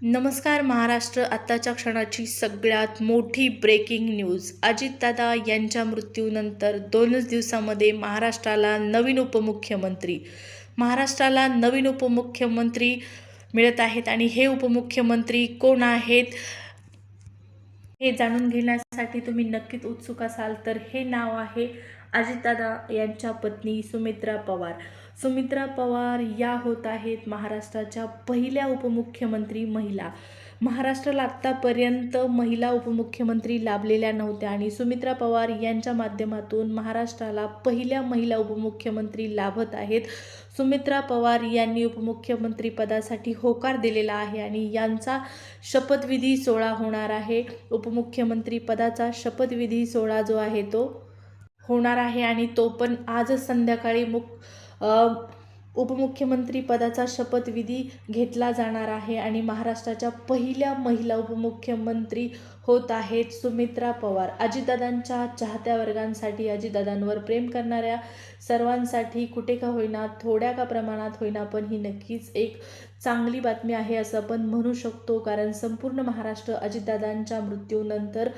नमस्कार महाराष्ट्र. आत्ताच्या क्षणाची सगळ्यात मोठी ब्रेकिंग न्यूज. अजितदादा यांच्या मृत्यूनंतर 2च दिवसामध्ये महाराष्ट्राला नवीन उपमुख्यमंत्री मिळत आहेत. आणि हे उपमुख्यमंत्री कोण आहेत हे जाणून घेण्यासाठी तुम्ही नक्कीच उत्सुक असाल तर हे नाव आहे अजितदादा यांच्या पत्नी सुमित्रा पवार. सुमित्रा पवार या होत आहेत महाराष्ट्राच्या पहिल्या उपमुख्यमंत्री महिला. महाराष्ट्राला आत्तापर्यंत महिला उपमुख्यमंत्री लाभलेल्या नव्हत्या आणि सुमित्रा पवार यांच्या माध्यमातून महाराष्ट्राला पहिल्या महिला उपमुख्यमंत्री लाभत आहेत. सुमित्रा पवार यांनी उपमुख्यमंत्री पदासाठी होकार दिलेला आहे आणि यांचा शपथविधी सोहळा होणार आहे. उपमुख्यमंत्री पदाचा शपथविधी सोहळा जो आहे तो होणार आहे आणि तो पण आजच संध्याकाळी उपमुख्यमंत्री पदाचा शपथविधी घेतला जाणार आहे आणि महाराष्ट्राच्या पहिल्या महिला उपमुख्यमंत्री होत आहेत सुमित्रा पवार. अजितदादांच्या चाहत्या वर्गांसाठी, अजितदादांवर प्रेम करणाऱ्या सर्वांसाठी कुठे का होईना, थोड्या का प्रमाणात होईना, पण ही नक्कीच एक चांगली बातमी आहे असं आपण म्हणू शकतो. कारण संपूर्ण महाराष्ट्र अजितदादांच्या मृत्यूनंतर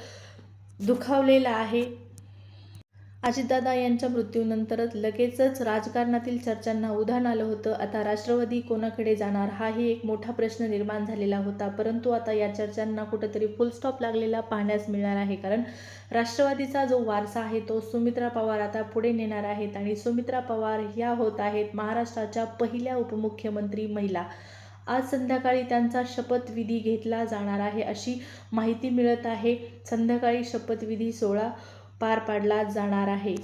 दुखावलेला आहे. अजितदादा यांच्या मृत्यूनंतरच लगेचच राजकारणातील चर्चांना उधाण आलं होतं. आता राष्ट्रवादी कोणाकडे जाणार हाही एक मोठा प्रश्न निर्माण झालेला होता. परंतु आता या चर्चांना कुठेतरी फुल स्टॉप लागलेला पाहण्यास मिळणार आहे. कारण राष्ट्रवादीचा जो वारसा आहे तो सुमित्रा पवार आता पुढे नेणार आहेत आणि सुमित्रा पवार या होत आहेत महाराष्ट्राच्या पहिल्या उपमुख्यमंत्री महिला. आज संध्याकाळी त्यांचा शपथविधी घेतला जाणार आहे अशी माहिती मिळत आहे. संध्याकाळी शपथविधी सोहळा पार पाडला जाणार आहे.